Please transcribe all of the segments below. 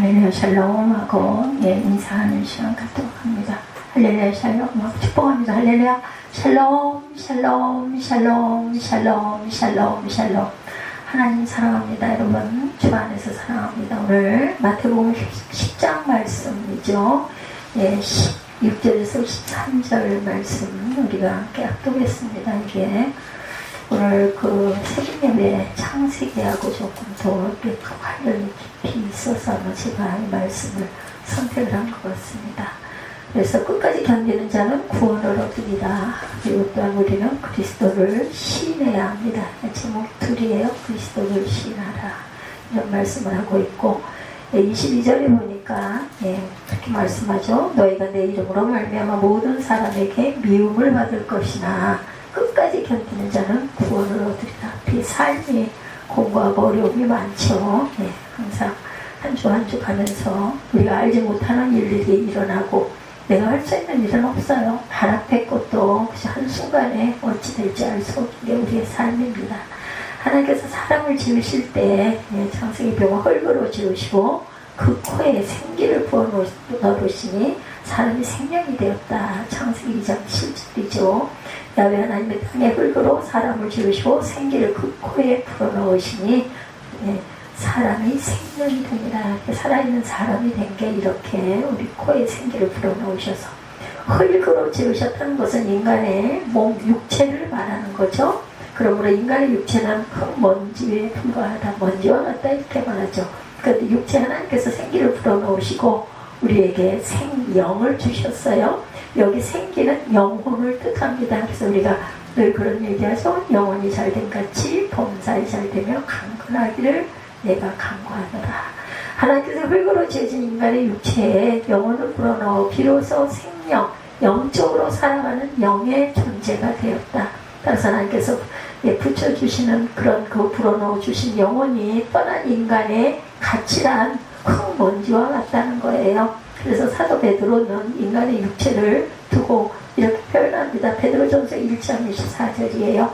할렐루야 샬롬 하고 인사하는 시간 갖도록 합니다. 할렐루야 샬롬 하고 축복합니다. 할렐루야 샬롬 샬롬 샬롬 샬롬 샬롬 샬롬. 하나님 사랑합니다. 여러분 주 안에서 사랑합니다. 오늘 마태복음 10장 말씀이죠. 6절에서 13절 말씀 우리가 함께 합독했습니다. 이게 오늘 그 새벽예배 창세기하고 조금 더 관련이 깊이 있어서 제가 이 말씀을 선택을 한 것 같습니다. 그래서 끝까지 견디는 자는 구원을 얻으리라. 그리고 또한 우리는 그리스도를 시인해야 합니다. 제목 둘이에요. 그리스도를 시인하라. 이런 말씀을 하고 있고 22절에 보니까 그렇게 말씀하죠. 너희가 내 이름으로 말미암아 모든 사람에게 미움을 받을 것이나 끝까지 견디는 자는 구원을 얻으리라. 이 삶이 공부하고 어려움이 많죠. 항상 한 주 한 주 가면서 우리가 알지 못하는 일들이 일어나고 내가 할 수 있는 일은 없어요. 발 앞에 것도 한순간에 어찌 될지 알 수 없는 게 우리의 삶입니다. 하나님께서 사람을 지으실 때 창세기 벽을 흙으로 지으시고 그 코에 생기를 부어넣으시니 사람이 생명이 되었다. 창세기 2장 7절이죠. 야훼 하나님의 땅에 흙으로 사람을 지으시고 생기를 그 코에 불어넣으시니 사람이 생명이 됩니다. 살아있는 사람이 된 게 이렇게 우리 코에 생기를 불어넣으셔서 흙으로 지으셨다는 것은 인간의 몸 육체를 말하는 거죠. 그러므로 인간의 육체는 먼지에 불과하다. 먼지와 같다 이렇게 말하죠. 그런데 육체 하나님께서 생기를 불어넣으시고 우리에게 생영을 주셨어요. 여기 생기는 영혼을 뜻합니다. 그래서 우리가 늘 그런 얘기하죠. 영혼이 잘된 같이 범사에 잘되며 강건하기를 내가 간구하노라. 하나님께서 흙으로 지어진 인간의 육체에 영혼을 불어넣어 비로소 생명, 영적으로 살아가는 영의 존재가 되었다. 따라서 하나님께서 붙여주시는 그런 그 불어넣어 주신 영혼이 떠난 인간의 가치란 흙먼지와 같다는 거예요. 그래서 사도 베드로는 인간의 육체를 두고 이렇게 표현합니다. 베드로전서 1장 24절이에요.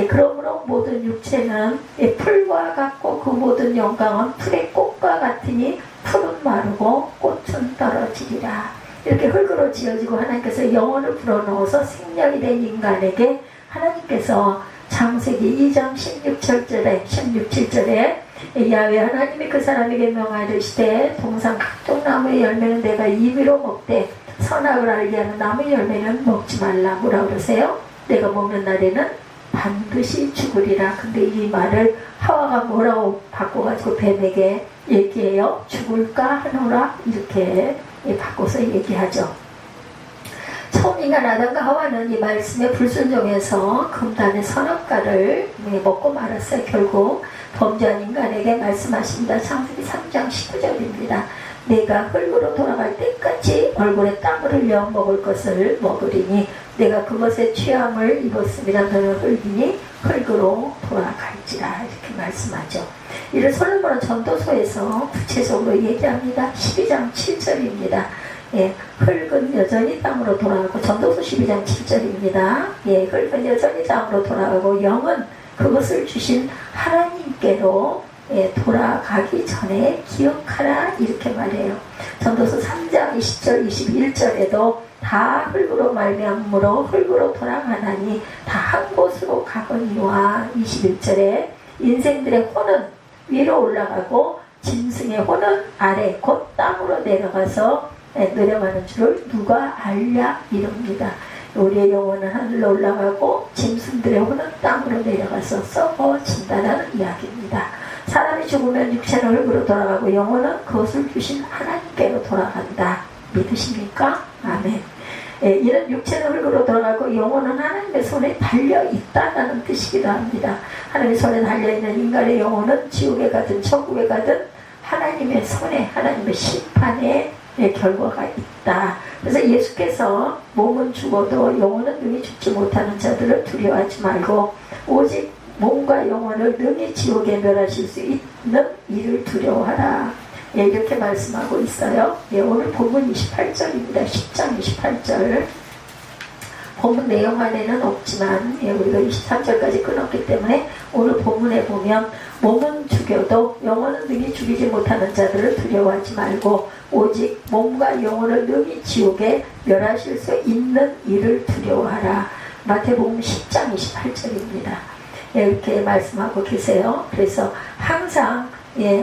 그러므로 모든 육체는 풀과 같고 그 모든 영광은 풀의 꽃과 같으니 풀은 마르고 꽃은 떨어지리라. 이렇게 흙으로 지어지고 하나님께서 영혼을 불어넣어서 생명이 된 인간에게 하나님께서 창세기 2장 16절에 17절에 야훼 하나님이 그 사람에게 명하시되 동산 각종 나무의 열매는 내가 임의로 먹되 선악을 알게 하는 나무의 열매는 먹지 말라. 뭐라 그러세요? 내가 먹는 날에는 반드시 죽으리라. 근데 이 말을 하와가 뭐라고 바꿔가지고 뱀에게 얘기해요? 죽을까 하노라 이렇게 바꿔서 얘기하죠. 처음 인간 아담과 하와는 이 말씀에 불순종해서 금단의 선악과를 먹고 말았어요. 결국 범죄한 인간에게 말씀하십니다. 창세기 3장 19절입니다. 내가 흙으로 돌아갈 때까지 얼굴에 땀을 흘려 먹을 것을 먹으리니 내가 그것에 취함을 입었습니다. 너는 흙이니 흙으로 돌아갈지라. 이렇게 말씀하죠. 이를 솔로몬은 전도서에서 구체적으로 얘기합니다. 12장 7절입니다. 흙은 여전히 땅으로 돌아가고 전도서 12장 7절입니다. 흙은 여전히 땅으로 돌아가고 영은 그것을 주신 하나님께로 돌아가기 전에 기억하라 이렇게 말해요. 전도서 3장 20절 21절에도 다 흙으로 말미암으로 흙으로 돌아가나니 다 한 곳으로 가거니와 21절에 인생들의 혼은 위로 올라가고 짐승의 혼은 아래 곧 땅으로 내려가서 내려가는 줄을 누가 알랴 이럽니다. 우리의 영혼은 하늘로 올라가고 짐승들의 혼은 땅으로 내려가서 썩어진다는 이야기입니다. 사람이 죽으면 육체는 흙으로 돌아가고 영혼은 그것을 주신 하나님께로 돌아간다. 믿으십니까? 아멘. 이런 육체는 흙으로 돌아가고 영혼은 하나님의 손에 달려있다는 뜻이기도 합니다. 하나님의 손에 달려있는 인간의 영혼은 지옥에 가든 천국에 가든 하나님의 손에 하나님의 심판에 결과가 있다. 그래서 예수께서 몸은 죽어도 영혼은 능히 죽지 못하는 자들을 두려워하지 말고 오직 몸과 영혼을 능히 지옥에 멸하실 수 있는 이를 두려워하라. 이렇게 말씀하고 있어요. 오늘 본문 28절입니다. 10장 28절. 본문 내용 안에는 없지만 우리가 23절까지 끊었기 때문에 오늘 본문에 보면 몸은 죽여도 영혼은 능히 죽이지 못하는 자들을 두려워하지 말고 오직 몸과 영혼을 능히 지옥에 멸하실 수 있는 이를 두려워하라. 마태복음 10장 28절입니다. 이렇게 말씀하고 계세요. 그래서 항상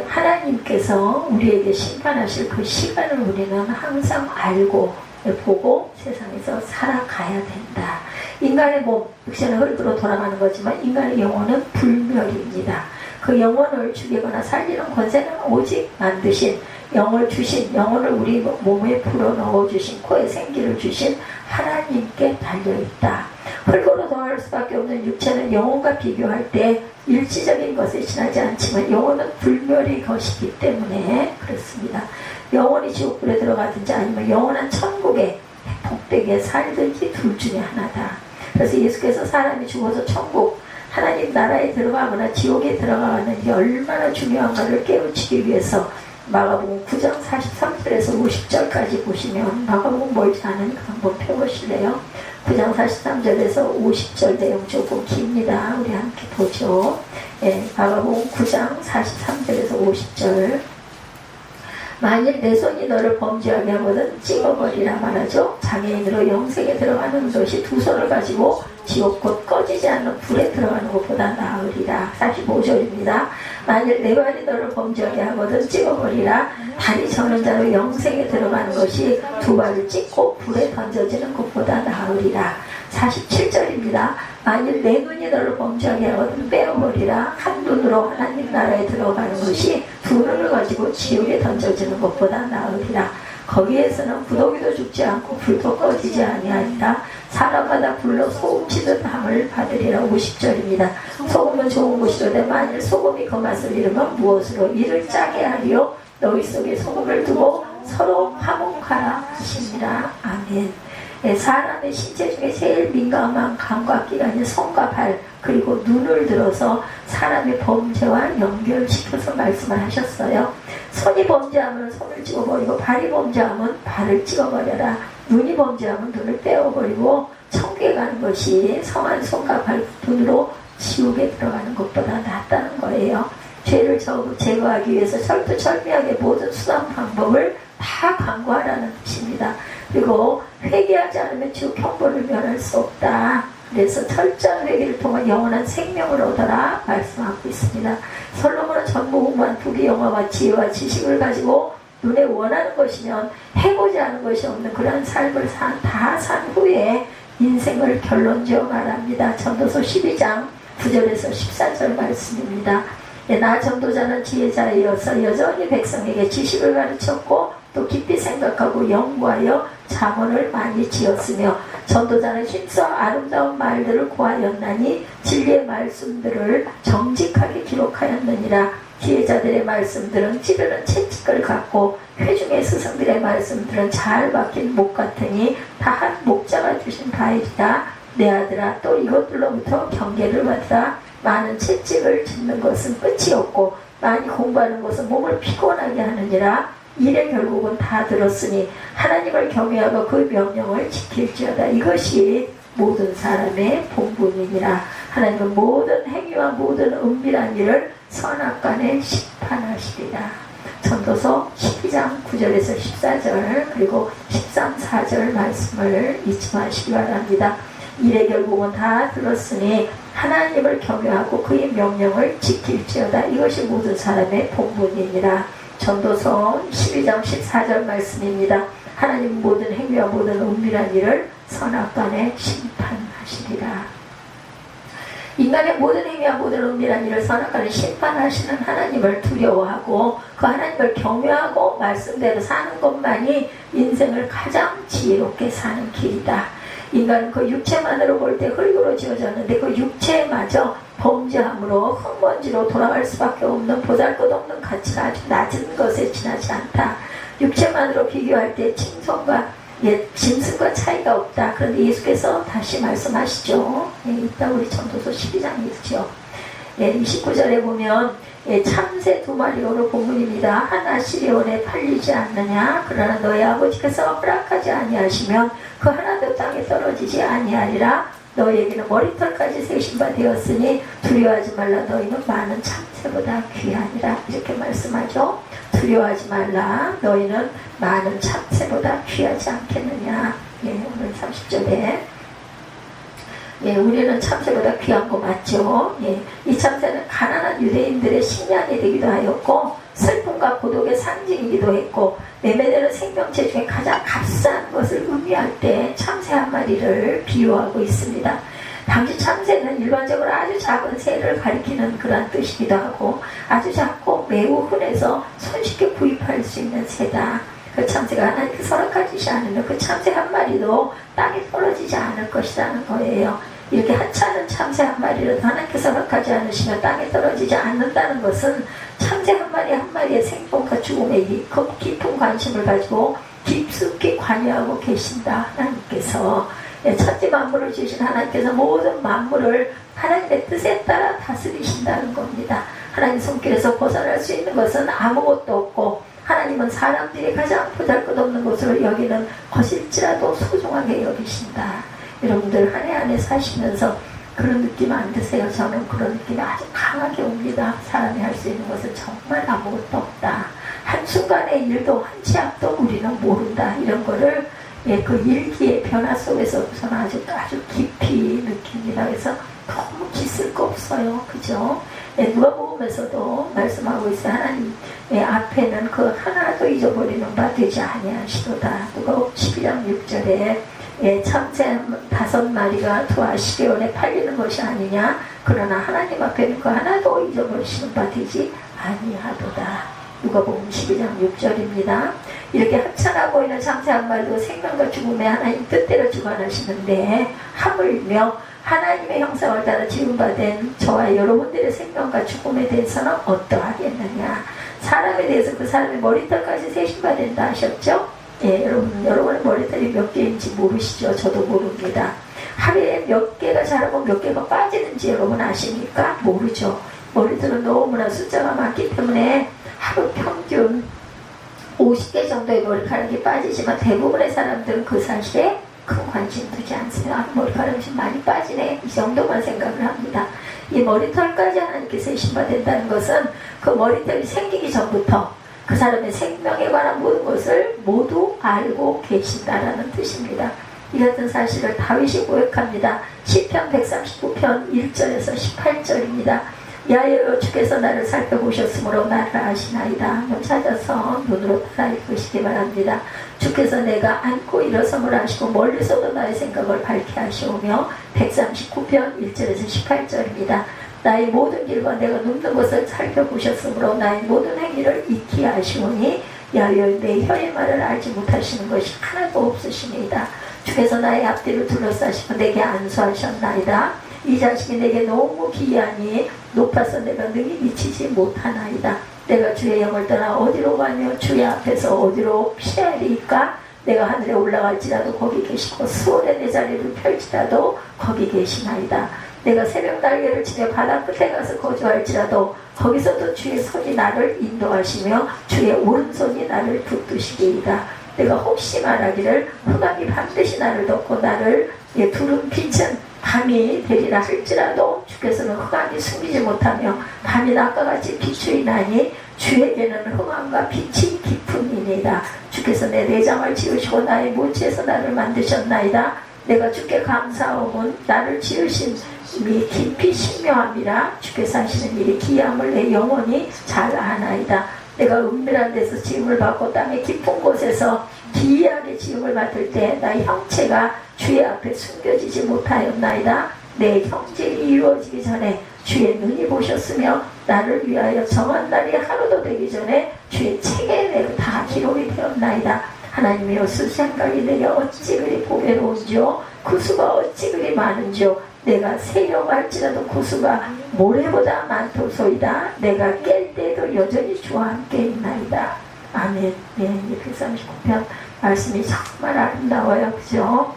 하나님께서 우리에게 심판하실 그 시간을 우리는 항상 알고 보고 세상에서 살아가야 된다. 인간의 몸, 육체는 흙으로 돌아가는 거지만 인간의 영혼은 불멸입니다. 그 영혼을 죽이거나 살리는 권세는 오직 만드신, 영을 주신, 영혼을 우리 몸에 불어넣어 주신, 코에 생기를 주신 하나님께 달려있다. 흙으로 돌아갈 수밖에 없는 육체는 영혼과 비교할 때 일시적인 것에 지나지 않지만 영혼은 불멸의 것이기 때문에 그렇습니다. 영혼이 지옥불에 들어가든지 아니면 영원한 천국에 복되게 살든지 둘 중에 하나다. 그래서 예수께서 사람이 죽어서 천국 하나님 나라에 들어가거나 지옥에 들어가는 게 얼마나 중요한가를 깨우치기 위해서 마가복음 9장 43절에서 50절까지 보시면 마가복음 멀지 않으니까 한번 펴보실래요? 9장 43절에서 50절 내용 조금 깁니다. 우리 함께 보죠. 마가복음 9장 43절에서 50절. 만일 내 손이 너를 범죄하게 하거든 찍어버리라 말하죠. 장애인으로 영생에 들어가는 것이 두 손을 가지고 지옥 곧 꺼지지 않는 불에 들어가는 것보다 나으리라. 45절입니다. 만일 내 발이 너를 범죄하게 하거든 찍어버리라. 다리 저는 자로 영생에 들어가는 것이 두 발을 찢고 불에 던져지는 것보다 나으리라. 47절입니다. 만일 내 눈이 너를 범죄하게 하거든 빼어버리라. 한 눈으로 하나님 나라에 들어가는 것이 두 눈을 가지고 지옥에 던져지는 것보다 나으리라. 거기에서는 구더기도 죽지 않고 불도 꺼지지 아니하리라. 사람마다 불로 소금치듯 함을 받으리라. 50절입니다. 소금은 좋은 것이로되 만일 소금이 그 맛을 잃으면 무엇으로 이를 짜게 하리요. 너희 속에 소금을 두고 서로 화목하라 하시니라. 아멘. 사람의 신체 중에 제일 민감한 감각기관이 손과 발 그리고 눈을 들어서 사람의 범죄와 연결시켜서 말씀을 하셨어요. 손이 범죄하면 손을 찍어버리고 발이 범죄하면 발을 찍어버려라. 눈이 범죄하면 눈을 떼어버리고 천국에 가는 것이 성한 손과 발 눈으로 지옥에 들어가는 것보다 낫다는 거예요. 죄를 제거하기 위해서 철두철미하게 모든 수단 방법을 다 강구하라는 뜻입니다. 그리고 회개하지 않으면 지옥 형벌을 면할 수 없다. 그래서 철저한 회개를 통한 영원한 생명을 얻어라 말씀하고 있습니다. 솔로몬은 전무후무한 부귀 영화와 지혜와 지식을 가지고 눈에 원하는 것이면 해보지 않은 것이 없는 그러한 삶을 다 산 후에 인생을 결론지어 말합니다. 전도서 12장 9절에서 14절 말씀입니다. 나 전도자는 지혜자이어서 여전히 백성에게 지식을 가르쳤고 또 깊이 생각하고 연구하여 잠언을 많이 지었으며 전도자는 힘써 아름다운 말들을 구하였나니 진리의 말씀들을 정직하게 기록하였느니라. 지혜자들의 말씀들은 찌르는 채찍을 갖고 회중의 스승들의 말씀들은 잘 박힌 목 같으니 다 한 목자가 주신 바이리라. 내 아들아 또 이것들로부터 경계를 받으라. 많은 채찍을 짚는 것은 끝이 없고 많이 공부하는 것은 몸을 피곤하게 하느니라. 일의 결국은 다 들었으니 하나님을 경외하고 그 명령을 지킬지어다. 이것이 모든 사람의 본분이니라. 하나님은 모든 행위와 모든 은밀한 일을 선악간에 심판하시리라. 전도서 12장 9절에서 14절 그리고 13, 4절 말씀을 잊지 마시기 바랍니다. 일의 결국은 다 들었으니 하나님을 경외하고 그의 명령을 지킬지어다. 이것이 모든 사람의 본분이니라. 전도서 12장 14절 말씀입니다. 하나님 모든 행위와 모든 은밀한 일을 선악간에 심판하시리라. 인간의 모든 행위와 모든 은밀한 일을 선악간에 심판하시는 하나님을 두려워하고 그 하나님을 경외하고 말씀대로 사는 것만이 인생을 가장 지혜롭게 사는 길이다. 인간은 그 육체만으로 볼 때 흙으로 지어졌는데 그 육체마저 범죄함으로 흙먼지로 돌아갈 수밖에 없는 보잘것없는 가치가 아주 낮은 것에 지나지 않다. 육체만으로 비교할 때 짐승과 차이가 없다. 그런데 예수께서 다시 말씀하시죠. 이따 우리 전도서 12장에 있죠. 29절에 보면 참새 2마리 오늘 본문입니다. 하나 시리온에 팔리지 않느냐. 그러나 너희 아버지께서 허락하지 아니하시면 그 하나도 땅에 떨어지지 아니하리라. 너희에게는 머리털까지 세신 바 되었으니 두려워하지 말라. 너희는 많은 참새보다 귀하니라. 이렇게 말씀하죠. 두려워하지 말라. 너희는 많은 참새보다 귀하지 않겠느냐. 예, 오늘 30절에 예, 우리는 참새보다 귀한 거 맞죠? 예, 이 참새는 가난한 유대인들의 식량이 되기도 하였고 슬픔과 고독의 상징이기도 했고 매매되는 생명체 중에 가장 값싼 것을 의미할 때 참새 한 마리를 비유하고 있습니다. 당시 참새는 일반적으로 아주 작은 새를 가리키는 그런 뜻이기도 하고 아주 작고 매우 흔해서 손쉽게 구입할 수 있는 새다. 그 참새가 하나님께서 허락하시지 않으면 그 참새 한 마리도 땅에 떨어지지 않을 것이라는 거예요. 이렇게 하찮은 참새 한 마리를 하나님께서 허락하지 않으시면 땅에 떨어지지 않는다는 것은 참새 한 마리 한 마리의 생존과 죽음에 깊은 관심을 가지고 깊숙이 관여하고 계신다. 하나님께서 천지 만물을 주신 하나님께서 모든 만물을 하나님의 뜻에 따라 다스리신다는 겁니다. 하나님 손길에서 벗어날 수 있는 것은 아무것도 없고 하나님은 사람들이 가장 보잘것없는 것으로 여기는 것일지라도 소중하게 여기신다. 여러분들 한 해 안에 사시면서 그런 느낌 안 드세요? 저는 그런 느낌이 아주 강하게 옵니다. 사람이 할 수 있는 것은 정말 아무것도 없다. 한순간의 일도 한 치 앞도 우리는 모른다. 이런 거를 예, 그 일기의 변화 속에서 저는 아주 깊이 느낍니다. 그래서 너무 기쓸 거 없어요. 그죠? 예, 누가복음에서도 말씀하고 있어요. 하나님 예, 앞에는 그 하나도 잊어버리는 바 되지 아니하시도다. 누가복음 12장 6절에 예, 참새 5마리가 두아 시계원에 팔리는 것이 아니냐. 그러나 하나님 앞에는 그 하나도 잊어버리시는 바 되지 아니하도다. 누가복음 12장 6절입니다. 이렇게 하찮아 보이는 참새 한 마리도 생명과 죽음에 하나님 뜻대로 주관하시는데 하물며 하나님의 형상을 따라 지음받은 저와 여러분들의 생명과 죽음에 대해서는 어떠하겠느냐. 사람에 대해서 그 사람의 머리털까지 세신받는다 하셨죠? 예, 여러분의 머리털이 몇 개인지 모르시죠? 저도 모릅니다. 하루에 몇 개가 자라고 몇 개가 빠지는지 여러분 아십니까? 모르죠. 머리털은 너무나 숫자가 많기 때문에 하루 평균 50개 정도의 머리카락이 빠지지만 대부분의 사람들은 그 사실에 큰 관심 두지 않습니다. 머리카락이 좀 많이 빠지네. 이 정도만 생각을 합니다. 이 머리털까지 하나님께서 세신받는다는 것은 그 머리털이 생기기 전부터 그 사람의 생명에 관한 모든 것을 모두 알고 계신다라는 뜻입니다. 이 같은 사실을 다윗이 고백합니다. 시편 139편 1절에서 18절입니다. 야여여 주께서 나를 살펴보셨으므로 나를 아시나이다. 찾아서 눈으로 따라 읽으시기 바랍니다. 주께서 내가 앉고 일어섬을 아시고 멀리서도 나의 생각을 밝게 하시오며 139편 1절에서 18절입니다. 나의 모든 길과 내가 눕는 것을 살펴보셨으므로 나의 모든 행위를 익히 아시오니 야여여 내 혀의 말을 알지 못하시는 것이 하나도 없으시니이다. 주께서 나의 앞뒤를 둘러싸시고 내게 안수하셨나이다. 이 자식이 내게 너무 기이하니 높아서 내가 능히 미치지 못하나이다. 내가 주의 영을 떠나 어디로 가며 주의 앞에서 어디로 피하리까? 내가 하늘에 올라갈지라도 거기 계시고 수월에 내 자리를 펼치라도 거기 계시나이다. 내가 새벽 날개를 치며 바다 끝에 가서 거주할지라도 거기서도 주의 손이 나를 인도하시며 주의 오른손이 나를 붙드시리이다. 내가 혹시 말하기를 흑암이 반드시 나를 덮고 나를 두른 빛은 밤이 되리라 할지라도 주께서는 흑암이 숨기지 못하며 밤이 낮과 같이 비추이나니 주에게는 흑암과 빛이 깊음이니이다. 주께서 내 내장을 지으시고 나의 모치에서 나를 만드셨나이다. 내가 주께 감사하오면 나를 지으신 이 깊이 신묘함이라. 주께서 하시는 일이 기이함을 내 영혼이 잘 아나이다. 내가 은밀한 데서 지음을 받고 땅의 깊은 곳에서 기이하게 지음을 받을 때 나의 형체가 주의 앞에 숨겨지지 못하였나이다. 내 형질이 이루어지기 전에 주의 눈이 보셨으며 나를 위하여 정한 날이 하루도 되기 전에 주의 책에 내가 다 기록이 되었나이다. 하나님이여 수 생각이 내게 어찌 그리 보배로운지요 그 수가 어찌 그리 많은지요 내가 세려고 할지라도 그 수가 모래보다 많도소이다. 내가 깰 때에도 여전히 주와 함께 있나이다. 아멘. 네, 139편 말씀이 정말 아름다워요. 그죠?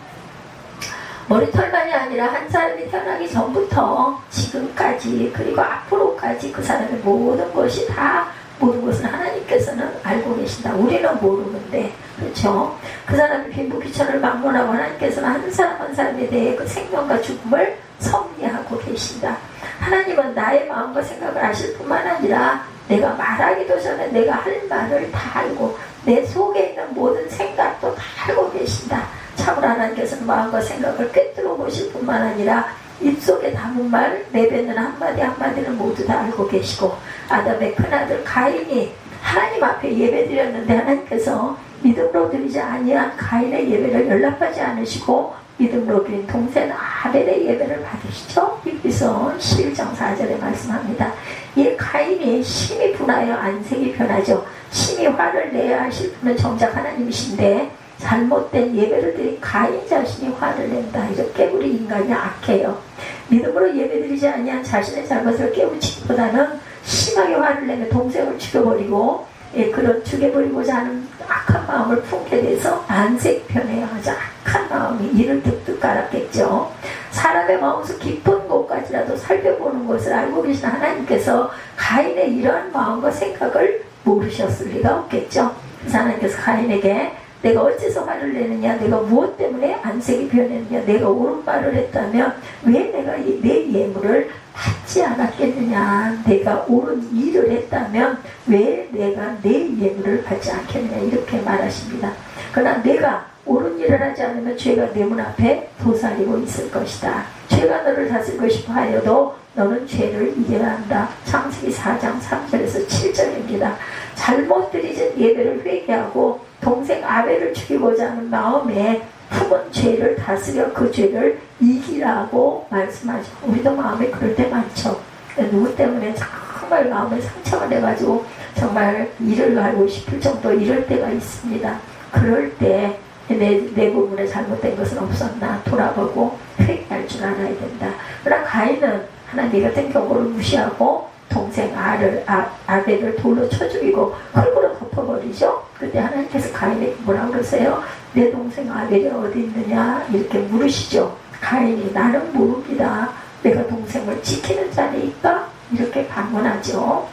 머리털만이 아니라 한 사람이 태어나기 전부터 지금까지 그리고 앞으로까지 그 사람의 모든 것이 다 모든 것을 하나님께서는 알고 계신다. 우리는 모르는데, 그렇죠? 그 사람이 빈부 귀천을 막론하고 하나님께서는 한 사람 한 사람에 대해 그 생명과 죽음을 섭리하고 계신다. 하나님은 나의 마음과 생각을 아실 뿐만 아니라 내가 말하기도 전에 내가 할 말을 다 알고 내 속에 있는 모든 생각도 다 알고 계신다. 참으로 하나님께서는 마음과 생각을 꿰뚫어 보실 뿐만 아니라 입속에 담은 말 내뱉는 한마디 한마디를 모두 다 알고 계시고, 아담의 큰아들 가인이 하나님 앞에 예배드렸는데 하나님께서 믿음으로 드리지 아니한 가인의 예배를 연락하지 않으시고 믿음으로 드린 동생 아벨의 예배를 받으시죠. 히브리서 11장 4절에 말씀합니다. 이 가인이 심히 분하여 안색이 변하죠. 심히 화를 내야 하실 분은 정작 하나님이신데 잘못된 예배를 드린 가인 자신이 화를 낸다. 이렇게 우리 인간이 악해요. 믿음으로 예배드리지 아니한 자신의 잘못을 깨우치기보다는 심하게 화를 내며 동생을 죽여버리고, 그런 죽여버리고자 하는 악한 마음을 품게 돼서 안색 변해야 하자. 악한 마음이 이를 득득 깔았겠죠. 사람의 마음속 깊은 곳까지라도 살펴보는 것을 알고 계신 하나님께서 가인의 이러한 마음과 생각을 모르셨을 리가 없겠죠. 그래서 하나님께서 가인에게 내가 어째서 화를 내느냐, 내가 무엇 때문에 안색이 변했느냐, 내가 옳은 말을 했다면 왜 내가 내 예물을 받지 않았겠느냐, 내가 옳은 일을 했다면 왜 내가 내 예물을 받지 않겠느냐, 이렇게 말하십니다. 그러나 내가 옳은 일을 하지 않으면 죄가 내 문 앞에 도사리고 있을 것이다. 죄가 너를 다스리고 싶어 하여도 너는 죄를 이겨야 한다. 창세기 4장 3절에서 7절입니다. 잘못 드리진 예배를 회개하고 동생 아벨을 죽이고자 하는 마음에 품은 죄를 다스려 그 죄를 이기라고 말씀하죠. 우리도 마음에 그럴 때 많죠. 누구 때문에 정말 마음에 상처가 돼가지고 정말 일을 하고 싶을 정도 이럴 때가 있습니다. 그럴 때 내 부분에 잘못된 것은 없었나 돌아보고 회개할 줄 알아야 된다. 그러나 가인은 하나님 같은 경고를 무시하고 동생 아벨을 돌로 쳐 죽이고 흙으로 덮어버리죠. 그때 하나님께서 가인에게 뭐라고 그러세요? 내 동생 아벨이 어디 있느냐 이렇게 물으시죠. 가인이 나는 모릅니다. 내가 동생을 지키는 자리 있다? 이렇게 반문하죠.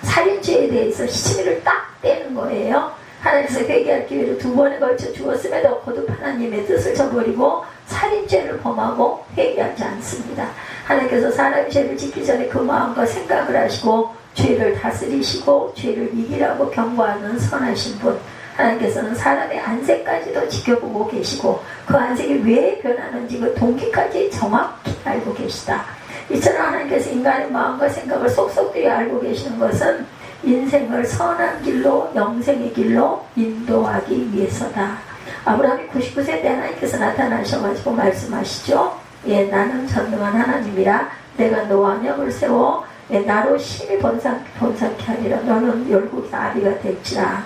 살인죄에 대해서 시비를 딱 떼는 거예요. 하나님께서 회개할 기회를 2번에 걸쳐 주었음에도 거듭 하나님의 뜻을 저버리고 살인죄를 범하고 회개하지 않습니다. 하나님께서 사람의 죄를 짓기 전에 그 마음과 생각을 하시고 죄를 다스리시고 죄를 이기라고 경고하는 선하신 분. 하나님께서는 사람의 안색까지도 지켜보고 계시고 그 안색이 왜 변하는지 그 동기까지 정확히 알고 계시다. 이처럼 하나님께서 인간의 마음과 생각을 속속들이 알고 계시는 것은 인생을 선한 길로 영생의 길로 인도하기 위해서다. 아브라함이 99세 때 하나님께서 나타나셔가지고 말씀하시죠. 나는 전능한 하나님이라 내가 너와 언약을 세워 나로 심히 번성케 하리라. 너는 열국의 아비가 될지라.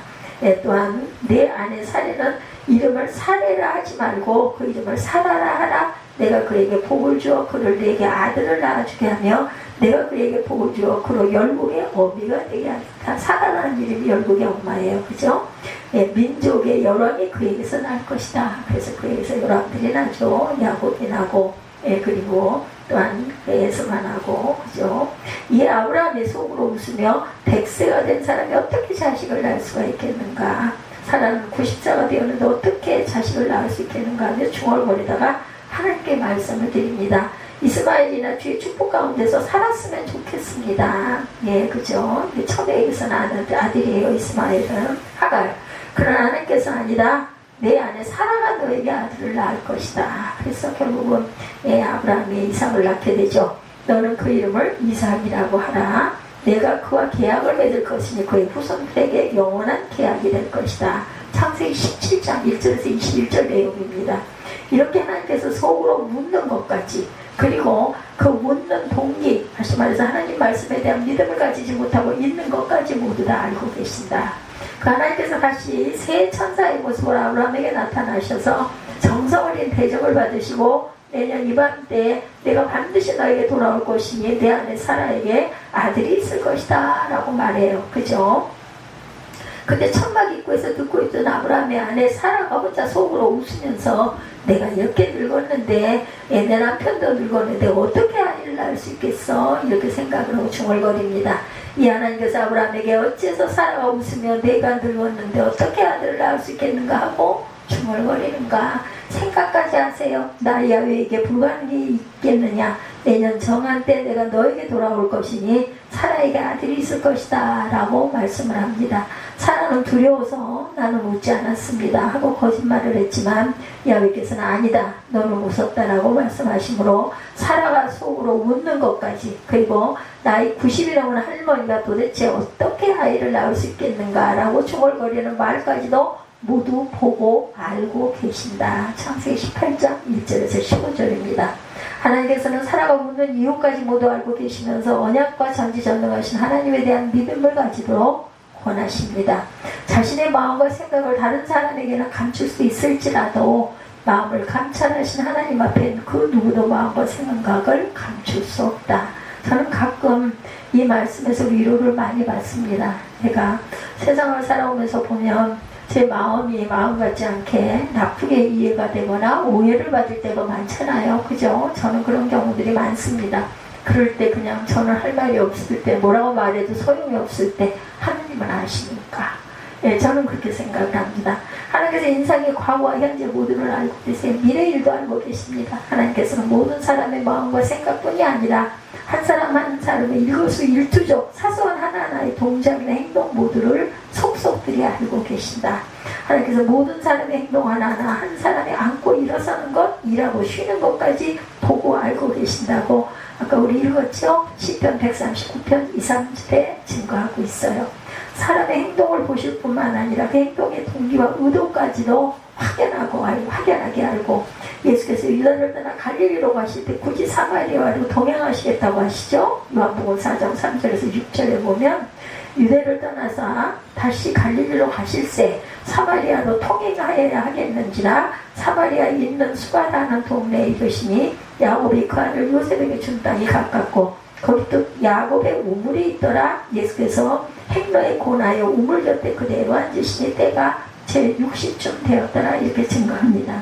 또한 내 아내 사례는 이름을 사례라 하지 말고 그 이름을 사라라 하라. 내가 그에게 복을 주어 그를 내게 아들을 낳아주게 하며 내가 그에게 복을 주어 그로 열국의 어미가 되게 하리라. 사라라는 이름이 열국의 엄마예요. 그죠? 민족의 여왕이 그에게서 날 것이다. 그래서 그에게서 여왕들이 나죠. 야곱이 나고 그리고 또한 에서가 나고, 그죠? 이 아브라함의 속으로 웃으며 100세가 된 사람이 어떻게 자식을 낳을 수가 있겠는가? 사람은 90세가 되었는데 어떻게 자식을 낳을 수 있겠는가 하며 중얼거리다가 하나님께 말씀을 드립니다. 이스마엘이나 주의 축복 가운데서 살았으면 좋겠습니다. 그죠? 처녀에게서 낳은 아들이에요. 이스마엘은 하갈. 그러나 하나님께서 아니다. 내 안에 사라가 너에게 아들을 낳을 것이다. 그래서 결국은 아브라함이 이삭을 낳게 되죠. 너는 그 이름을 이삭이라고 하라. 내가 그와 계약을 맺을 것이니 그의 후손들에게 영원한 계약이 될 것이다. 창세기 17장 1절에서 21절 내용입니다. 이렇게 하나님께서 속으로 묻는 것까지, 그리고 그 묻는 동기, 다시 말해서 하나님 말씀에 대한 믿음을 가지지 못하고 있는 것까지 모두 다 알고 계신다. 그 하나님께서 다시 새 천사의 모습으로 아브라함에게 나타나셔서 정성어린 대접을 받으시고 내년 이맘때에 내가 반드시 너에게 돌아올 것이니 내 안에 사라에게 아들이 있을 것이다 라고 말해요. 그죠? 근데 천막 입구에서 듣고 있던 아브라함의 아내 사라가 혼자 속으로 웃으면서 내가 이렇게 늙었는데 내 남편도 늙었는데 어떻게 아이를 낳을 수 있겠어? 이렇게 생각을 하고 중얼거립니다. 이 하나님께서 아브라함에게 어째서 사라가 웃으며 내가 늙었는데 어떻게 아들을 낳을 수 있겠는가 하고 중얼거리는가. 생각까지 하세요. 나 야훼에게 불가능이 있겠느냐. 내년 정한 때 내가 너에게 돌아올 것이니 사라에게 아들이 있을 것이다 라고 말씀을 합니다. 사라는 두려워서 나는 웃지 않았습니다 하고 거짓말을 했지만 야훼께서는 아니다, 너는 웃었다라고 말씀하시므로 사라가 속으로 웃는 것까지, 그리고 나이 90이 넘은 할머니가 도대체 어떻게 아이를 낳을 수 있겠는가 라고 중얼거리는 말까지도 모두 보고 알고 계신다. 창세기 18장 1절에서 15절입니다. 하나님께서는 사라가 웃는 이유까지 모두 알고 계시면서 언약과 전지전능하신 하나님에 대한 믿음을 가지도록 권하십니다. 자신의 마음과 생각을 다른 사람에게는 감출 수 있을지라도 마음을 감찰하신 하나님 앞엔 그 누구도 마음과 생각을 감출 수 없다. 저는 가끔 이 말씀에서 위로를 많이 받습니다. 제가 세상을 살아오면서 보면 제 마음이 마음 같지 않게 나쁘게 이해가 되거나 오해를 받을 때가 많잖아요. 그죠? 저는 그런 경우들이 많습니다. 그럴 때 그냥 저는 할 말이 없을 때, 뭐라고 말해도 소용이 없을 때 하나님은 아시니까. 예, 저는 그렇게 생각을 합니다. 하나님께서 인생의 과거와 현재 모두를 알고 계세요. 미래일도 알고 계십니다. 하나님께서는 모든 사람의 마음과 생각뿐이 아니라 한 사람 한 사람의 일거수일투족 사소한 하나하나의 동작이나 행동 모두를 속속들이 알고 계신다. 하나님께서 모든 사람의 행동 하나하나 한 사람이 앉고 일어서는 것, 일하고 쉬는 것까지 보고 알고 계신다고 아까 우리 읽었죠? 시편 139편 2, 3절에 증거하고 있어요. 사람의 행동을 보실 뿐만 아니라 그 행동의 동기와 의도까지도 확연하게 알고 예수께서 유다를 떠나 갈릴리로 가실 때 굳이 사마리아로 동행하시겠다고 하시죠. 요한복음 4장 3절에서 6절에 보면 유대를 떠나서 다시 갈릴리로 가실새 사마리아로 통행하여야 하겠는지라 사마리아에 있는 수가라는 동네에 이르시니 야곱이 그 아들 요셉에게 준 땅이 가깝고 거기 또 야곱의 우물이 있더라. 예수께서 행로에 고나여 우물 곁에 그대로 앉으시니 때가 제 60쯤 되었더라. 이렇게 증거합니다.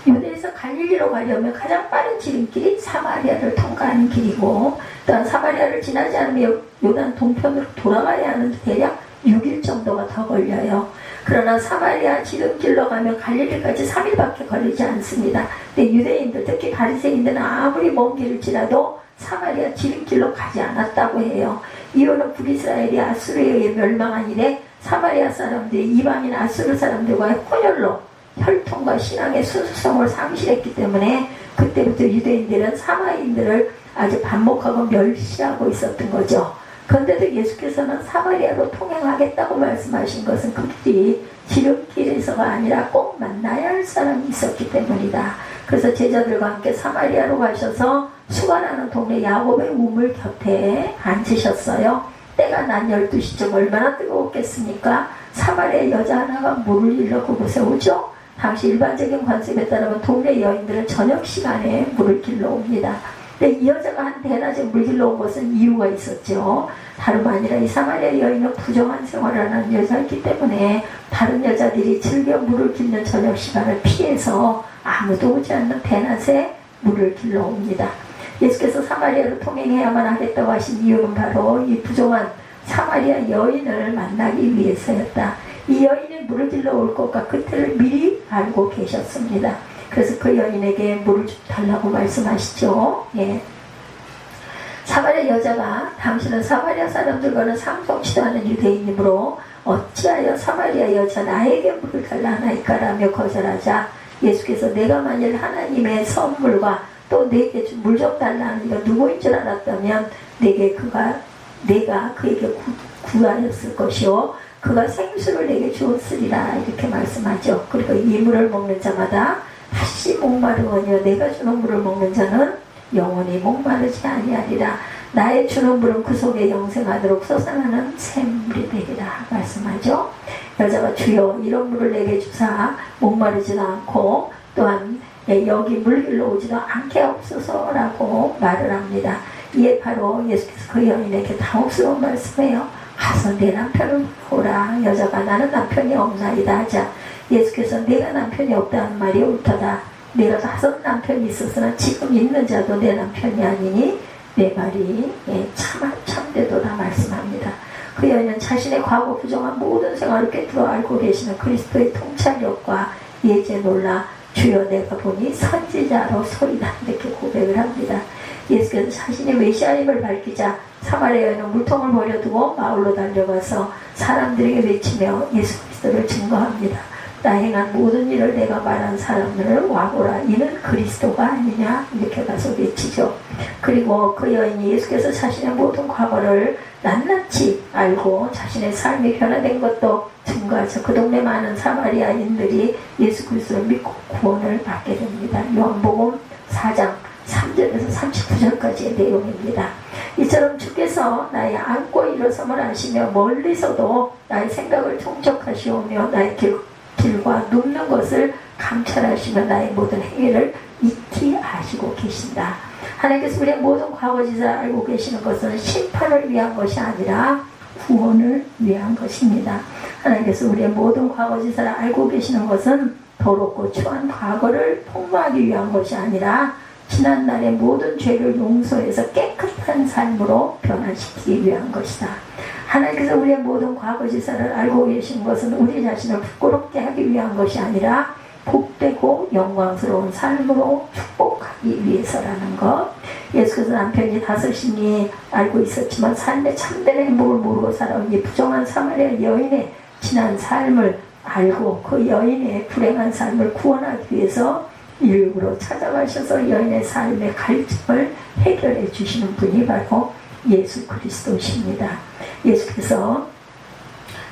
유대에서 갈릴리로 가려면 가장 빠른 지름길이 사마리아를 통과하는 길이고, 또한 사마리아를 지나지 않으면 요단 동편으로 돌아가야 하는데 대략 6일 정도가 더 걸려요. 그러나 사마리아 지름길로 가면 갈릴리까지 3일밖에 걸리지 않습니다. 근데 유대인들, 특히 바리새인들은 아무리 먼 길을 지나도 사마리아 지름길로 가지 않았다고 해요. 이유는 북이스라엘이 아수르에 의해 멸망한 이래 사마리아 사람들이 이방인 아수르 사람들과의 혼혈로 혈통과 신앙의 순수성을 상실했기 때문에 그때부터 유대인들은 사마리아인들을 아주 반목하고 멸시하고 있었던 거죠. 그런데도 예수께서는 사마리아로 통행하겠다고 말씀하신 것은 그들이 지름길에서가 아니라 꼭 만나야 할 사람이 있었기 때문이다. 그래서 제자들과 함께 사마리아로 가셔서 수가라는 동네 야곱의 우물 곁에 앉으셨어요. 때가 낮 12시쯤 얼마나 뜨거웠겠습니까? 사마리아 여자 하나가 물을 일러 그곳에 오죠. 당시 일반적인 관습에 따르면 동네 여인들은 저녁 시간에 물을 길러 옵니다. 근데 이 여자가 한 대낮에 물 길러 온 것은 이유가 있었죠. 다름 아니라 이 사마리아 여인은 부정한 생활을 하는 여자이기 때문에 다른 여자들이 즐겨 물을 길는 저녁 시간을 피해서 아무도 오지 않는 대낮에 물을 길러 옵니다. 예수께서 사마리아로 통행해야만 하겠다고 하신 이유는 바로 이 부정한 사마리아 여인을 만나기 위해서였다. 이 여인이 물을 길러 올 것과 그때를 미리 알고 계셨습니다. 그래서 그 여인에게 물을 달라고 말씀하시죠. 예. 사마리아 여자가 당신은 사마리아 사람들과는 상종치도 않은 유대인이므로 어찌하여 사마리아 여자 나에게 물을 달라 하나이까라며 거절하자 예수께서 내가 만일 하나님의 선물과 또 내게 물 좀 달라는 이가 누구인 줄 알았다면 내가 그에게 구하였을 것이요 그가 생수를 내게 주었으리라 이렇게 말씀하죠. 그리고 이 물을 먹는 자마다 다시 목마르거니와 내가 주는 물을 먹는 자는 영원히 목마르지 아니하리라. 나의 주는 물은 그 속에 영생하도록 솟아나는 샘물이 되리라 말씀하죠. 여자가 주여 이런 물을 내게 주사 목마르지도 않고 또한 여기 물 길러 오지도 않게 하옵소서라고 말을 합니다. 이에 바로 예수께서 그 여인에게 당혹스러운 말씀해요. 가서 내 남편을 보라. 여자가 나는 남편이 없나이다 하자 예수께서 내가 남편이 없다는 말이 옳다다. 내가 5 남편이 있었으나 지금 있는 자도 내 남편이 아니니 내 말이 참 3대도 다 말씀합니다. 그 여인은 자신의 과거 부정한 모든 생활을 꿰뚫어 알고 계시는 그리스도의 통찰력과 예제 놀라 주여 내가 보니 선지자로 소리다 이렇게 고백을 합니다. 예수께서 자신이 메시아임을 밝히자 사마리아 여인은 물통을 버려두고 마을로 달려가서 사람들에게 외치며 예수 그리스도를 증거합니다. 나 행한 모든 일을 내가 말한 사람들을 와보라. 이는 그리스도가 아니냐 이렇게 가서 외치죠. 그리고 그 여인이 예수께서 자신의 모든 과거를 낱낱이 알고 자신의 삶이 변화된 것도 증거하죠. 그 동네 많은 사마리아인들이 예수 그리스도를 믿고 구원을 받게 됩니다. 요한복음 4장 3절에서 39절까지의 내용입니다. 이처럼 주께서 나의 앉고 일어섬을 아시며 멀리서도 나의 생각을 총적하시오며 나의 길과 눕는 것을 감찰하시며 나의 모든 행위를 익히 아시고 계신다. 하나님께서 우리의 모든 과거지사를 알고 계시는 것은 심판을 위한 것이 아니라 구원을 위한 것입니다. 하나님께서 우리의 모든 과거지사를 알고 계시는 것은 더럽고 추한 과거를 폭로하기 위한 것이 아니라 지난날의 모든 죄를 용서해서 깨끗한 삶으로 변화시키기 위한 것이다. 하나님께서 우리의 모든 과거지사를 알고 계신 것은 우리 자신을 부끄럽게 하기 위한 것이 아니라 복되고 영광스러운 삶으로 축복하기 위해서라는 것. 예수께서 남편이 다섯이니 알고 있었지만 삶의 참된 행복을 모르고 살아온 부정한 사마리아 여인의 지난 삶을 알고 그 여인의 불행한 삶을 구원하기 위해서 일부러 찾아가셔서 여인의 삶의 갈증을 해결해 주시는 분이 바로 예수 그리스도십니다. 예수께서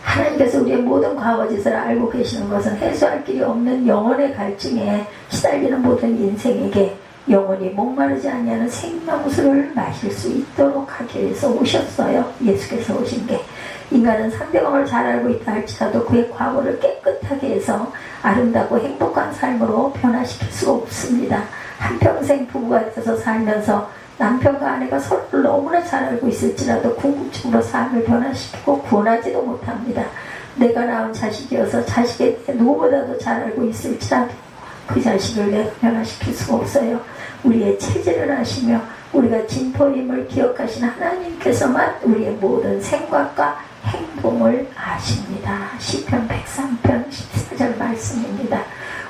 하나님께서 우리의 모든 과거짓을 알고 계시는 것은 해소할 길이 없는 영혼의 갈증에 시달리는 모든 인생에게 영원히 목마르지 아니하는 생명수를 마실 수 있도록 하기 위해서 오셨어요. 예수께서 오신 게. 인간은 상대방을 잘 알고 있다 할지라도 그의 과거를 깨끗하게 해서 아름답고 행복한 삶으로 변화시킬 수가 없습니다. 한평생 부부가 돼서 살면서 남편과 아내가 서로를 너무나 잘 알고 있을지라도 궁극적으로 삶을 변화시키고 구원하지도 못합니다. 내가 낳은 자식이어서 자식에 대해 누구보다도 잘 알고 있을지라도 그 자식을 내가 변화시킬 수가 없어요. 우리의 체질을 아시며 우리가 진토임을 기억하시는 하나님께서만 우리의 모든 생각과 행동을 아십니다. 시편 103편 14절 말씀입니다.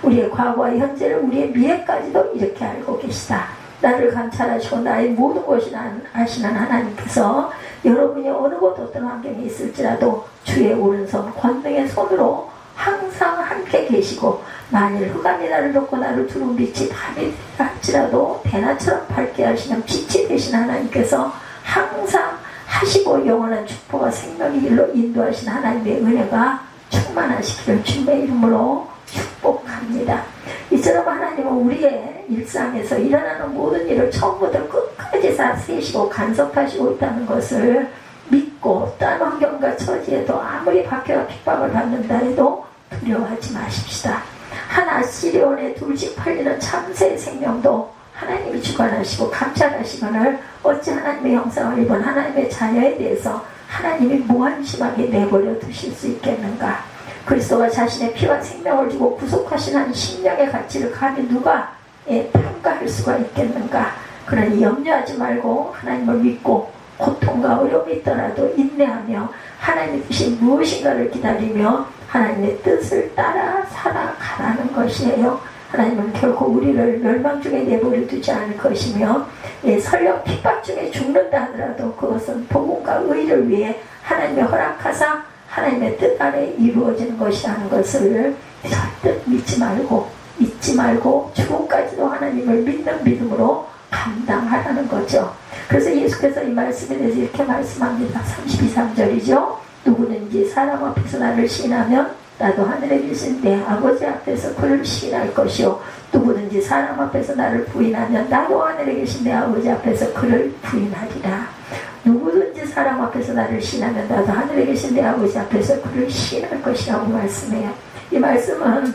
우리의 과거와 현재를 우리의 미래까지도 이렇게 알고 계시다. 나를 감찰하시고 나의 모든 것을 아시는 하나님께서 여러분이 어느 곳 어떤 환경에 있을지라도 주의 오른손 권능의 손으로 항상 함께 계시고 만일 흑암이 나를 덮고 나를 두른 빛이 밤이 할지라도 대낮처럼 밝게 하시는 빛이 되신 하나님께서 항상 하시고 영원한 축복과 생명의 길로 인도하신 하나님의 은혜가 충만하시기를 주님의 이름으로 축복합니다. 이처럼 하나님은 우리의 일상에서 일어나는 모든 일을 처음부터 끝까지 다 세시고 간섭하시고 있다는 것을 믿고 어떠한 환경과 처지에도 아무리 박해와 핍박을 받는다 해도 두려워하지 마십시다. 한 아시리온에 둘씩 팔리는 참새의 생명도 하나님이 주관하시고 감찰하시거늘 어찌 하나님의 형상을 입은 하나님의 자녀에 대해서 하나님이 무한심하게 내버려 두실 수 있겠는가. 그리스도가 자신의 피와 생명을 주고 구속하신 한 심령의 가치를 감히 누가 평가할 수가 있겠는가. 그러니 염려하지 말고 하나님을 믿고 고통과 어려움이 있더라도 인내하며 하나님의 뜻이 무엇인가를 기다리며 하나님의 뜻을 따라 살아가라는 것이에요. 하나님은 결코 우리를 멸망 중에 내버려 두지 않을 것이며 설령 핍박 중에 죽는다 하더라도 그것은 복음과 의를 위해 하나님의 허락하사 하나님의 뜻 아래 이루어지는 것이라는 것을 절대 믿지 말고 잊지 말고 죽음까지도 하나님을 믿는 믿음으로 감당하라는 거죠. 그래서 예수께서 이 말씀에 대해서 이렇게 말씀합니다. 32, 3절이죠. 누구든지 사람 앞에서 나를 시인하면 나도 하늘에 계신 내 아버지 앞에서 그를 시인할 것이요 누구든지 사람 앞에서 나를 부인하면 나도 하늘에 계신 내 아버지 앞에서 그를 부인하리라. 누구든지 사람 앞에서 나를 시인하면 나도 하늘에 계신 내 아버지 앞에서 그를 시인할 것이라고 말씀해요. 이 말씀은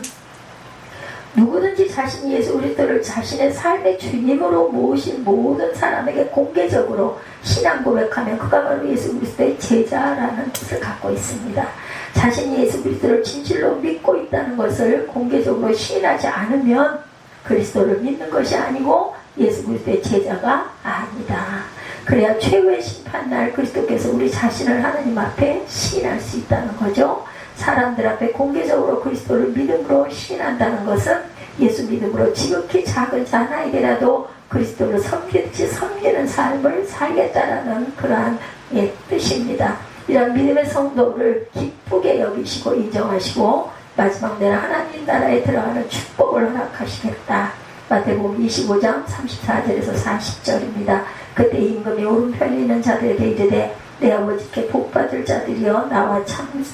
누구든지 자신이 예수 그리스도를 자신의 삶의 주님으로 모신 모든 사람에게 공개적으로 신앙 고백하면 그가 바로 예수 그리스도의 제자라는 뜻을 갖고 있습니다. 자신이 예수 그리스도를 진실로 믿고 있다는 것을 공개적으로 시인하지 않으면 그리스도를 믿는 것이 아니고 예수 그리스도의 제자가 아니다. 그래야 최후의 심판날 그리스도께서 우리 자신을 하나님 앞에 시인할 수 있다는 거죠. 사람들 앞에 공개적으로 그리스도를 믿음으로 시인한다는 것은 예수 믿음으로 지극히 작은 자 하나에게라도 그리스도를 섬기듯이 섬기는 삶을 살겠다라는 그러한 뜻입니다. 이런 믿음의 성도를 기쁘게 여기시고 인정하시고 마지막 날 하나님 나라에 들어가는 축복을 허락하시겠다. 마태복음 25장 34절에서 40절입니다. 그때 임금이 오른편에 있는 자들에게 이르되 내 아버지께 복받을 자들이여 나와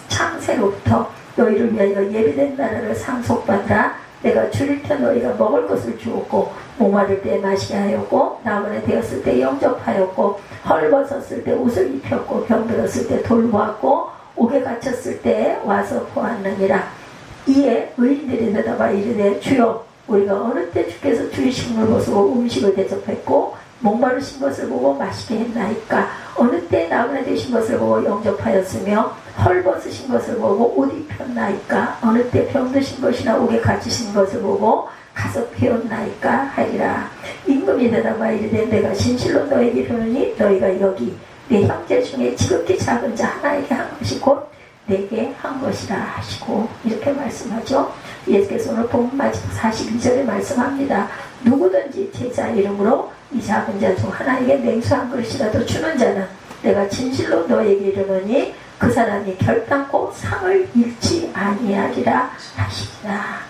창세로부터 너희를 위하여 예비된 나라를 상속받으라. 내가 줄일 때 너희가 먹을 것을 주었고 목마를 때 마시게 하였고 나무에 되었을 때 영접하였고 헐벗었을 때 옷을 입혔고 병들었을 때 돌보았고 옥에 갇혔을 때 와서 보았느니라. 이에 의인들이 대답하여 이르되 주여 우리가 어느 때 주께서 주의 식물을 보시고 음식을 대접했고 목마르신 것을 보고 마시게 했나이까. 어느 때 나그네 되신 것을 보고 영접하였으며 헐벗으신 것을 보고 옷 입혔나이까. 어느 때 병드신 것이나 옥에 갇히신 것을 보고 가서 배웠나이까 하리라. 임금이 대답하여 이르되 내가 진실로 너에게 이르노니 너희가 여기 내 형제 중에 지극히 작은 자 하나에게 한 것이 곧 내게 한 것이라 하시고 이렇게 말씀하죠. 예수께서 오늘 본문 마지막 42절에 말씀합니다. 누구든지 제자 이름으로 이 작은 자 중 하나에게 냉수 한 그릇이라도 주는 자는 내가 진실로 너에게 이르노니 그 사람이 결단코 상을 잃지 아니하리라 하시니라.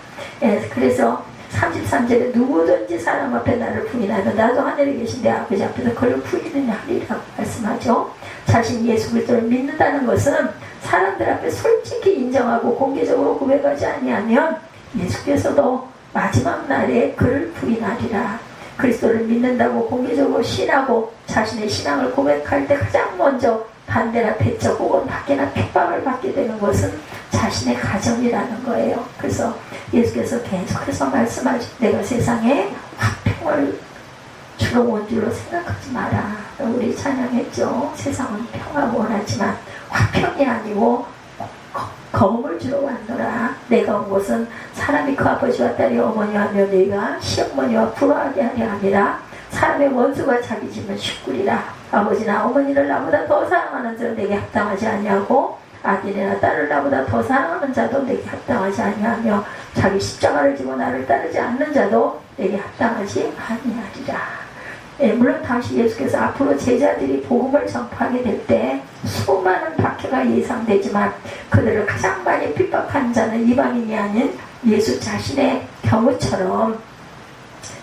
그래서 33절에 누구든지 사람 앞에 나를 부인하면 나도 하늘에 계신 내 아버지 앞에서 그를 부인하느냐 하리라고 말씀하죠. 자신이 예수 그리스도를 믿는다는 것은 사람들 앞에 솔직히 인정하고 공개적으로 고백하지 아니하면 예수께서도 마지막 날에 그를 부인하리라. 그리스도를 믿는다고 공개적으로 신하고 자신의 신앙을 고백할 때 가장 먼저 반대나 배척 혹은 밖에나 핍박을 받게 되는 것은 자신의 가정이라는 거예요. 그래서 예수께서 계속해서 말씀하시고 내가 세상에 화평을 주러 온 줄로 생각하지 마라. 우리 찬양했죠. 세상은 평화 원하지만 화평이 아니고 검을 주러 왔노라. 내가 온 것은 사람이 그 아버지와 딸이 어머니와 며느리가 시어머니와 부러하게 하려 함이라. 사람의 원수가 자기 집은 식구리라. 아버지나 어머니를 나보다 더 사랑하는 자는 내게 합당하지 아니하고 아들이나 딸을 나보다 더 사랑하는 자도 내게 합당하지 아니하며 자기 십자가를 지고 나를 따르지 않는 자도 내게 합당하지 아니하리라. 물론 다시 예수께서 앞으로 제자들이 복음을 전파하게 될 때 수많은 박해가 예상되지만 그들을 가장 많이 핍박한 자는 이방인이 아닌 예수 자신의 경우처럼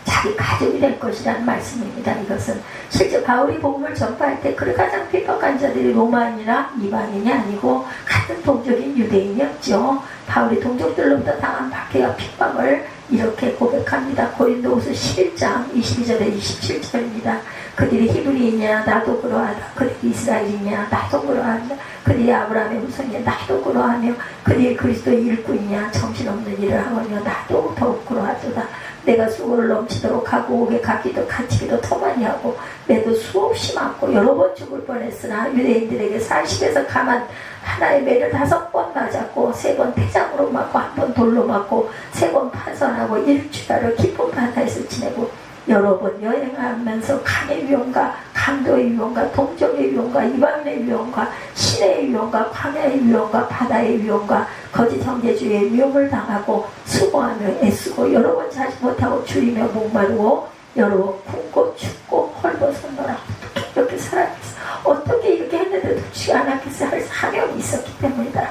자기 가족이 될 것이라는 말씀입니다. 이것은 실제 바울이 복음을 전파할 때 그를 가장 핍박한 자들이 로마인이나 이방인이 아니고 같은 동족인 유대인이었죠. 바울이 동족들로부터 당한 박해와 핍박을 이렇게 고백합니다. 고린도후서 11장 22절에 27절입니다. 그들이 히브리인이냐 나도 그러하다. 그들이 이스라엘이냐 나도 그러하다. 그들이 아브라함의 후손이냐 나도 그러하며 그들이 그리스도의 일꾼이냐 정신없는 일을 하거니와 나도 더욱 그러하도다. 내가 수고를 넘치도록 하고 옥에 갇히기도 더 많이 하고 매도 수없이 많고 여러 번 죽을 뻔했으나 유대인들에게 40에서 가만 하나의 매를 5번 맞았고 3번 태장으로 맞고 1번 돌로 맞고 3번 파선하고 일주일을 깊은 바다에서 지내고 여러 번 여행하면서 강의 위험과 강도의 위험과 동족의 위험과 이방인의 위험과 시내의 위험과 광야의 위험과 바다의 위험과 거짓 형제주의의 위험을 당하고 수고하며 애쓰고 여러 번 자지 못하고 줄이며 목마르고 여러 번 굶고 춥고 헐벗었노라. 어떻게 이렇게 살았겠어? 어떻게 이렇게 했는데도 죽지 않았겠어? 할 사명이 있었기 때문이다.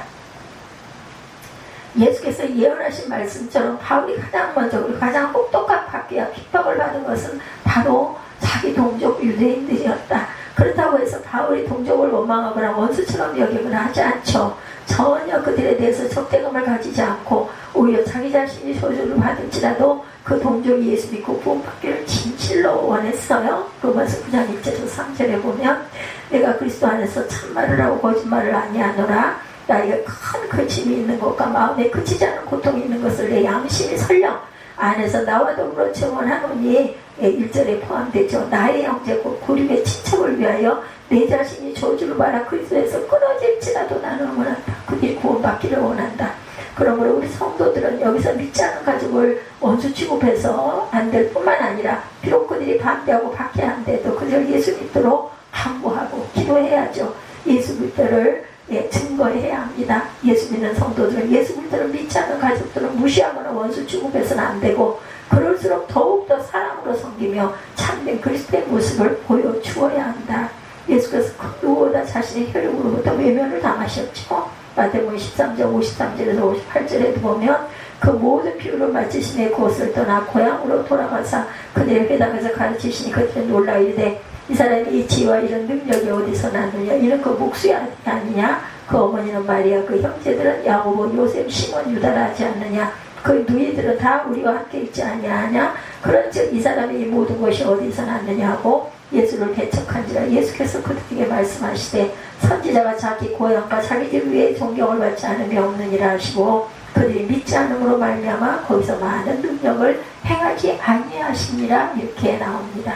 예수께서 예언하신 말씀처럼 바울이 가장 먼저 그리고 가장 혹독한 박해와 핍박을 받은 것은 바로 자기 동족 유대인들이었다. 그렇다고 해서 바울이 동족을 원망하거나 원수처럼 여기거나 하지 않죠. 전혀 그들에 대해서 적대감을 가지지 않고 오히려 자기 자신이 저주를 받을지라도 그 동족이 예수 믿고 구원받기를 진실로 원했어요. 로마서 9장 1절에서 3절에 보면 내가 그리스도 안에서 참말을 하고 거짓말을 아니하노라. 나에게 큰 그침이 있는 것과 마음에 그치지 않은 고통이 있는 것을 내 양심이 설령 안에서 나와 더불어 증언하노니 1절에 포함되죠. 나의 형제고 고립의 친척을 위하여 내 자신이 저주를 받아 그리스도에서 끊어질지라도 나는 원한다. 그들이 구원받기를 원한다. 그러므로 우리 성도들은 여기서 믿지 않은 가족을 원수 취급해서 안 될 뿐만 아니라 비록 그들이 반대하고 박해한데도 그들 예수 믿도록 강구하고 기도해야죠. 예수 그리스도를 증거해야 합니다. 예수 믿는 성도들은, 예수 그리스도를 믿지 않는 가족들은 무시하거나 원수 취급해서는 안 되고, 그럴수록 더욱더 사랑으로 섬기며 참된 그리스도의 모습을 보여주어야 한다. 예수께서 그 누구보다 자신의 혈육으로부터 외면을 당하셨죠. 마태복음 13장 53절에서 58절에도 보면 그 모든 비유를 마치시며 그곳을 떠나 고향으로 돌아가사 그들의 회당에서 가르치시니 그들은 놀라 이르되 이 사람이 이 지혜와 이런 능력이 어디서 났느냐. 이는 그 목수의 아니냐. 그 어머니는 마리아, 그 형제들은 야고보, 요셉, 시몬, 유다라 하지 않느냐. 그 누이들은 다 우리와 함께 있지 아니하냐. 그런즉 이 사람이 이 모든 것이 어디서 났느냐 하고 예수를 배척한지라. 예수께서 그들에게 말씀하시되 선지자가 자기 고향과 자기 집 위에 존경을 받지 않으며 없느니라 하시고 그들이 믿지 않음으로 말미암아 거기서 많은 능력을 행하지 아니하시니라. 이렇게 나옵니다.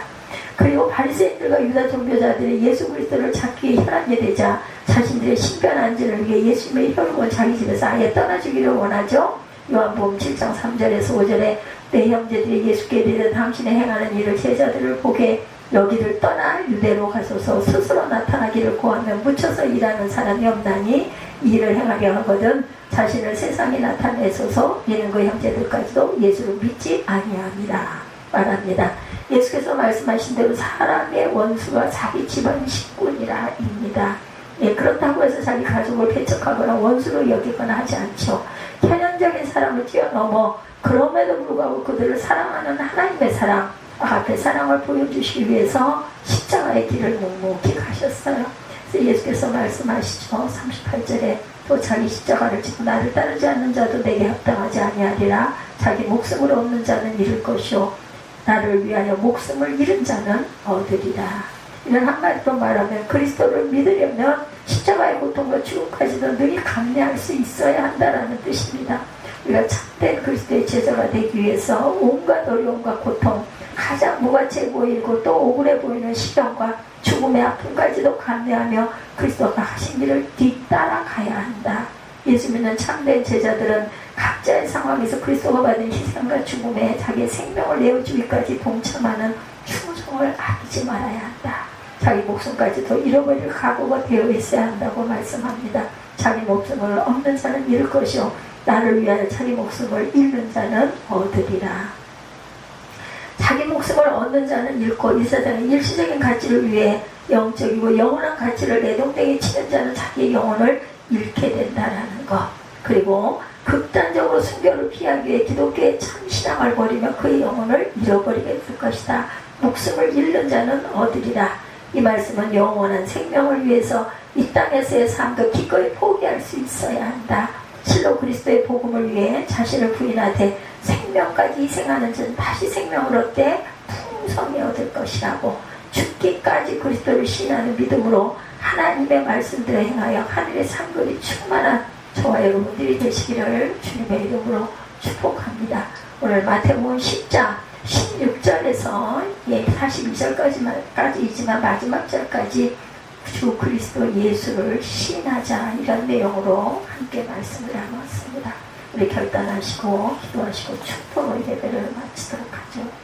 그리고 바리새인들과 유다 종교자들이 예수 그리스도를 잡기 위해 혈안이 되자 자신들의 신변 안전을 위해 예수님의 혈육을 자기 집에서 아예 떠나주기를 원하죠. 요한복음 7장 3절에서 5절에 내 형제들이 예수께 이르되 당신의 행하는 일을 제자들을 보게 여기를 떠나 유대로 가소서. 스스로 나타나기를 구하며 묻혀서 일하는 사람이 없나니 이 일을 행하게 하거든 자신을 세상에 나타내소서. 이는 그 형제들까지도 예수를 믿지 아니합니다 말합니다. 예수께서 말씀하신 대로 사람의 원수가 자기 집안 식구니라 입니다. 그렇다고 해서 자기 가족을 배척하거나 원수로 여기거나 하지 않죠. 현현적인 사람을 뛰어넘어 그럼에도 불구하고 그들을 사랑하는 하나님의 사랑, 앞에 사랑을 보여주시기 위해서 십자가의 길을 묵묵히 가셨어요. 그래서 예수께서 말씀하시죠. 38절에 또 자기 십자가를 지고 나를 따르지 않는 자도 내게 합당하지 아니하리라. 자기 목숨을 얻는 자는 잃을 것이요 나를 위하여 목숨을 잃은 자는 얻으리라. 이런 한마디로 말하면 그리스도를 믿으려면 십자가의 고통과 죽음까지도 늘 감내할 수 있어야 한다는 뜻입니다. 우리가 참된 그리스도의 제자가 되기 위해서 온갖 어려움과 고통, 가장 무가치해 보이고 또 억울해 보이는 시련과 죽음의 아픔까지도 감내하며 그리스도가 하신 길을 뒤따라 가야 한다. 예수 믿는 참된 제자들은 각자의 상황에서 그리스도가 받은 희생과 죽음에 자기의 생명을 내어주기까지 동참하는 충성을 아끼지 말아야 한다. 자기 목숨까지도 잃어버릴 각오가 되어 있어야 한다고 말씀합니다. 자기 목숨을 얻는 자는 잃을 것이요 나를 위하여 자기 목숨을 잃는 자는 얻으리라. 자기 목숨을 얻는 자는 잃고 이 세상의 일시적인 가치를 위해 영적이고 영원한 가치를 내동댕이 치는 자는 자기의 영혼을 잃게 된다라는 것. 그리고 극단적으로 순교를 피하기 위해 기독교의 참 신앙을 버리며 그의 영혼을 잃어버리게 될 것이다. 목숨을 잃는 자는 얻으리라. 이 말씀은 영원한 생명을 위해서 이 땅에서의 삶도 기꺼이 포기할 수 있어야 한다. 실로 그리스도의 복음을 위해 자신을 부인하되 생명까지 희생하는 자는 다시 생명을 얻되 풍성히 얻을 것이라고. 죽기까지 그리스도를 신하는 믿음으로 하나님의 말씀들을 행하여 하늘의 상급이 충만한 저와 여러분들이 되시기를 주님의 이름으로 축복합니다. 오늘 마태복음 10장 16절에서 42절까지이지만 마지막 절까지 주 그리스도 예수를 시인하자 이런 내용으로 함께 말씀을 나눴습니다. 우리 결단하시고 기도하시고 축복의 예배를 마치도록 하죠.